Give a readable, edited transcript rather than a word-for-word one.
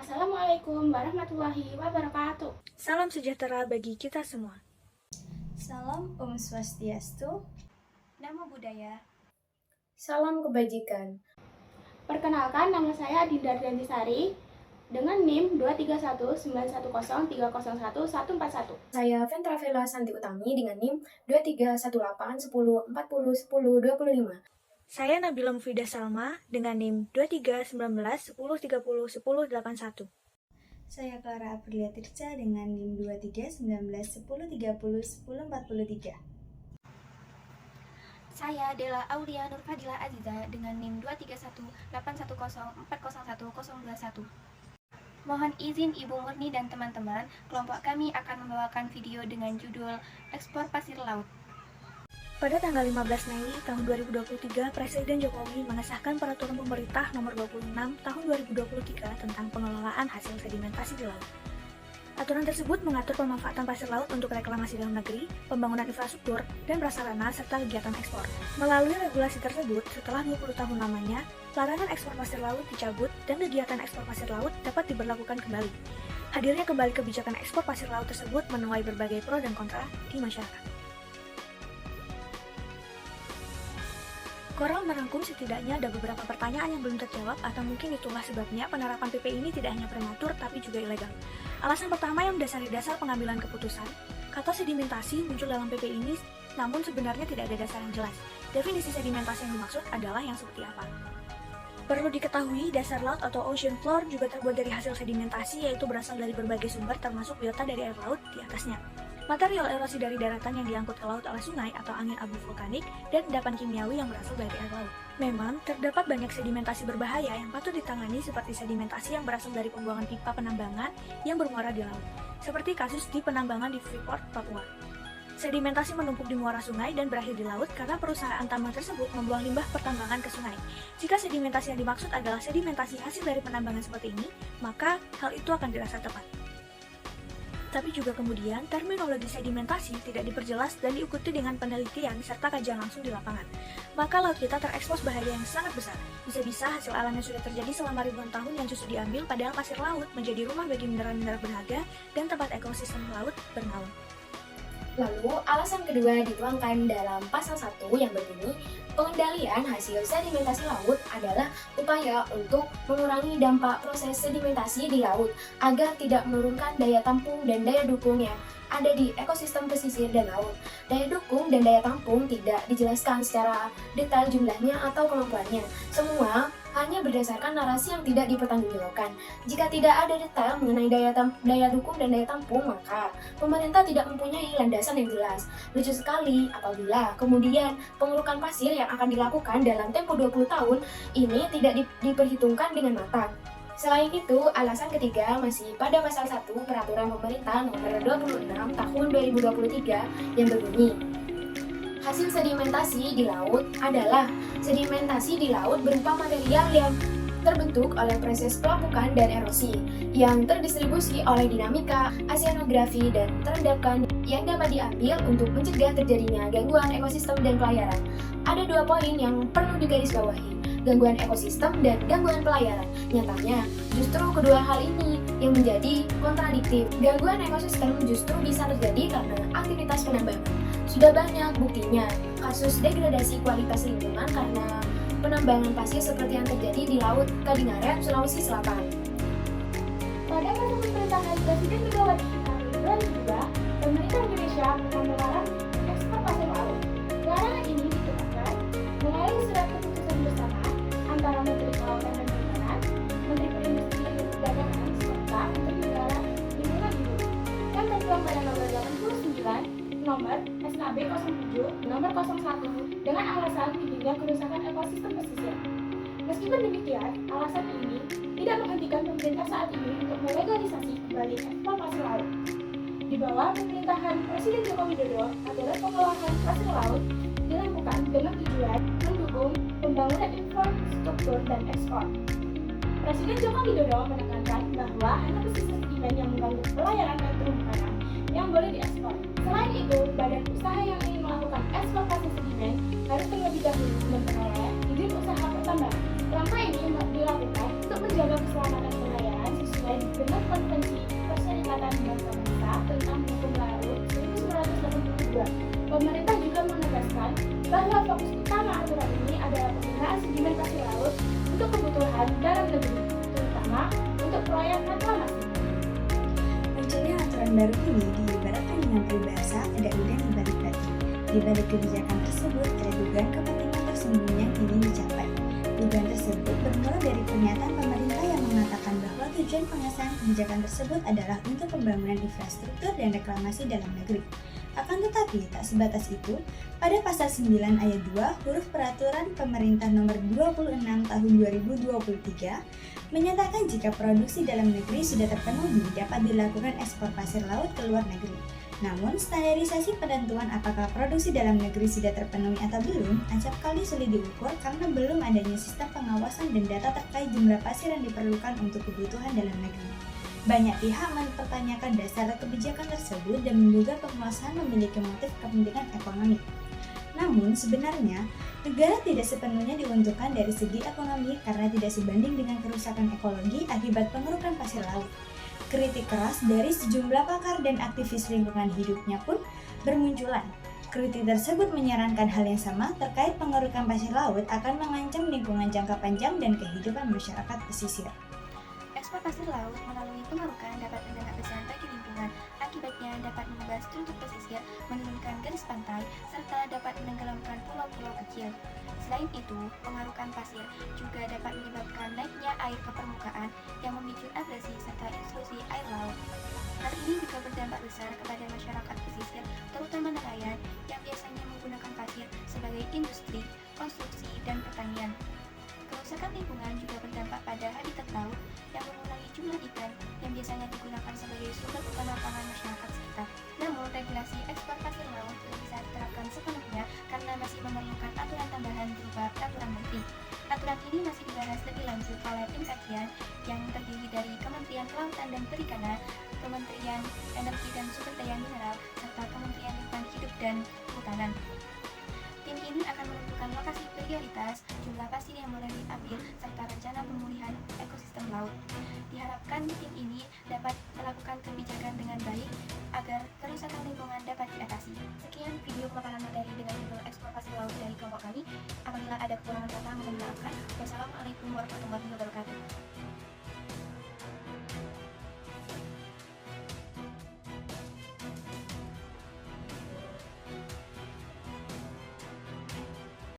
Assalamualaikum warahmatullahi wabarakatuh. Salam sejahtera bagi kita semua. Salam Om Swastiastu, Namo Buddhaya, Salam kebajikan. Perkenalkan, nama saya Dinda Sari dengan NIM 2319103014141. Saya Ventravela Santi Utami dengan NIM 231810401025. Saya Nabila Mufidah Salma dengan NIM 231910301081. Saya Clara Aprilia Tirca dengan NIM 231910301043. Saya Dela Aulia Nurfadila Aziza dengan NIM 2318104011021. Mohon izin Ibu Murni dan teman-teman, kelompok kami akan membawakan video dengan judul Ekspor Pasir Laut. Pada tanggal 15 Mei tahun 2023, Presiden Jokowi mengesahkan Peraturan Pemerintah Nomor 26 Tahun 2023 tentang pengelolaan hasil sedimentasi di laut. Aturan tersebut mengatur pemanfaatan pasir laut untuk reklamasi dalam negeri, pembangunan infrastruktur, dan prasarana serta kegiatan ekspor. Melalui regulasi tersebut, setelah 20 tahun lamanya, larangan ekspor pasir laut dicabut dan kegiatan ekspor pasir laut dapat diberlakukan kembali. Hadirnya kembali kebijakan ekspor pasir laut tersebut menuai berbagai pro dan kontra di masyarakat. Koral merangkum setidaknya ada beberapa pertanyaan yang belum terjawab atau mungkin itulah sebabnya penerapan PP ini tidak hanya prematur tapi juga ilegal. Alasan pertama yang mendasari dasar pengambilan keputusan, kata sedimentasi muncul dalam PP ini namun sebenarnya tidak ada dasar yang jelas. Definisi sedimentasi yang dimaksud adalah yang seperti apa. Perlu diketahui, dasar laut atau ocean floor juga terbuat dari hasil sedimentasi yaitu berasal dari berbagai sumber termasuk biota dari air laut di atasnya. Material erosi dari daratan yang diangkut ke laut oleh sungai atau angin abu vulkanik, dan endapan kimiawi yang berasal dari air laut. Memang, terdapat banyak sedimentasi berbahaya yang patut ditangani seperti sedimentasi yang berasal dari pembuangan pipa penambangan yang bermuara di laut, seperti kasus di penambangan di Freeport, Papua. Sedimentasi menumpuk di muara sungai dan berakhir di laut karena perusahaan tambang tersebut membuang limbah pertambangan ke sungai. Jika sedimentasi yang dimaksud adalah sedimentasi hasil dari penambangan seperti ini, maka hal itu akan dirasa tepat. Tapi juga kemudian, terminologi sedimentasi tidak diperjelas dan diikuti dengan penelitian serta kajian langsung di lapangan. Maka laut kita terekspos bahaya yang sangat besar. Bisa-bisa hasil alam yang sudah terjadi selama ribuan tahun yang justru diambil padahal pasir laut menjadi rumah bagi mineral-mineral berharga dan tempat ekosistem laut bernaung. Lalu, alasan kedua dituangkan dalam pasal 1 yang berbunyi, pengendalian hasil sedimentasi laut adalah upaya untuk mengurangi dampak proses sedimentasi di laut agar tidak menurunkan daya tampung dan daya dukung yang ada di ekosistem pesisir dan laut. Daya dukung dan daya tampung tidak dijelaskan secara detail jumlahnya atau kemampuannya. Semua hanya berdasarkan narasi yang tidak dipertanggungjawabkan. Jika tidak ada detail mengenai daya dukung dan daya tampung, maka pemerintah tidak mempunyai landasan yang jelas. Lucu sekali apabila kemudian pengerukan pasir yang akan dilakukan dalam tempo 20 tahun ini tidak diperhitungkan dengan matang. Selain itu, alasan ketiga masih pada pasal 1 Peraturan Pemerintah Nomor 26 Tahun 2023 yang berbunyi, hasil sedimentasi di laut adalah sedimentasi di laut berupa material yang terbentuk oleh proses pelapukan dan erosi yang terdistribusi oleh dinamika, oseanografi, dan terendapkan yang dapat diambil untuk mencegah terjadinya gangguan ekosistem dan pelayaran. Ada dua poin yang perlu digarisbawahi, gangguan ekosistem dan gangguan pelayaran. Nyatanya, justru kedua hal ini yang menjadi kontradiktif. Gangguan ekosistem justru bisa terjadi karena aktivitas penambangan. Sudah banyak buktinya kasus degradasi kualitas lingkungan karena penambangan pasir seperti yang terjadi di Laut Kadingaret, Sulawesi Selatan. Pada masa pemerintahan Presiden Megawati tahun 2002, pemerintah Indonesia melarang ekspor pasir laut. Larangan ini ditetapkan melalui surat keputusan bersama antara Menteri Kelautan dan Perikanan, Menteri Perindustrian dan Perdagangan, serta Menteri Negara Lingkungan Hidup, dan tertuang pada nomor 89 nomor SKB 07 nomor 01 dengan alasan tingginya kerusakan ekosistem pesisir. Meskipun demikian, alasan ini tidak menghentikan pemerintah saat ini untuk melegalisasi kembali ekspor pasir laut. Di bawah pemerintahan Presiden Joko Widodo, aturan pengelolaan pasir laut dilakukan dengan tujuan mendukung pembangunan infrastruktur dan ekspor. Presiden Joko Widodo menekankan bahwa hanya pesisir sedimen yang mengganggu pelayaran dan terumbu karang yang boleh diekspor. Selain itu, badan usaha yang ingin melakukan eksploitasi sedimen harus terlebih dahulu memperoleh izin usaha pertambangan. Langkah ini dilakukan untuk menjaga keselamatan pelayaran sesuai dengan Konvensi Perserikatan Bangsa-Bangsa tentang Hukum Laut 1982. Pemerintah juga menegaskan bahwa fokus utama aturan ini adalah penggunaan sedimentasi laut untuk kebutuhan dalam negeri, terutama untuk proyek reklamasi. Munculnya aturan baru ini diibaratkan dengan peribahasa ada udang di balik batu. Di balik kebijakan tersebut ada dugaan kepentingan tersembunyi yang ingin dicapai. Dugaan tersebut bermula dari pernyataan pemerintah yang mengatakan bahwa tujuan pengesahan kebijakan tersebut adalah untuk pembangunan infrastruktur dan reklamasi dalam negeri. Akan tetapi, tak sebatas itu, pada pasal 9 ayat 2 huruf peraturan pemerintah nomor 26 tahun 2023 menyatakan jika produksi dalam negeri sudah terpenuhi dapat dilakukan ekspor pasir laut ke luar negeri. Namun, standarisasi penentuan apakah produksi dalam negeri sudah terpenuhi atau belum acap kali sulit diukur karena belum adanya sistem pengawasan dan data terkait jumlah pasir yang diperlukan untuk kebutuhan dalam negeri. Banyak pihak mempertanyakan dasar kebijakan tersebut dan menduga penguasaan memiliki motif kepentingan ekonomi. Namun, sebenarnya, negara tidak sepenuhnya diuntungkan dari segi ekonomi karena tidak sebanding dengan kerusakan ekologi akibat pengerukan pasir laut. Kritik keras dari sejumlah pakar dan aktivis lingkungan hidupnya pun bermunculan. Kritik tersebut menyarankan hal yang sama terkait pengerukan pasir laut akan mengancam lingkungan jangka panjang dan kehidupan masyarakat pesisir. Ekspor pasir laut melalui pengerukan dapat berdampak besar bagi lingkungan. Akibatnya dapat mengubah struktur pesisir, menurunkan garis pantai, serta dapat menenggelamkan pulau-pulau kecil. Selain itu, pengerukan pasir juga dapat menyebabkan naiknya air ke permukaan yang memicu abrasi serta intrusi air laut. Hal ini juga berdampak besar kepada masyarakat pesisir, terutama nelayan yang biasanya menggunakan pasir sebagai industri, konstruksi, dan pertanian. Kerusakan lingkungan juga berdampak pada habitat laut yang mengurangi jumlah ikan yang biasanya digunakan sebagai sumber utama pangan masyarakat sekitar. Namun, regulasi ekspor pasir laut belum bisa diterapkan sepenuhnya karena masih memerlukan aturan tambahan berupa peraturan menteri. Aturan ini masih dibahas lebih lanjut oleh tim kajian yang terdiri dari Kementerian Kelautan dan Perikanan, Kementerian Energi dan Sumber Daya Mineral, serta Kementerian Lingkungan Hidup dan Kehutanan. Tim ini akan menentukan lokasi prioritas, jumlah pasir yang boleh diambil, serta rencana pemulihan ekosistem laut. Diharapkan tim ini dapat melakukan kebijakan dengan baik agar kerusakan lingkungan dapat diatasi. Sekian video pemaparan materi dengan judul ekspor pasir laut dari kelompok kami. Apabila ada kekurangan kata mohon dimaafkan. Wassalamualaikum warahmatullahi wabarakatuh.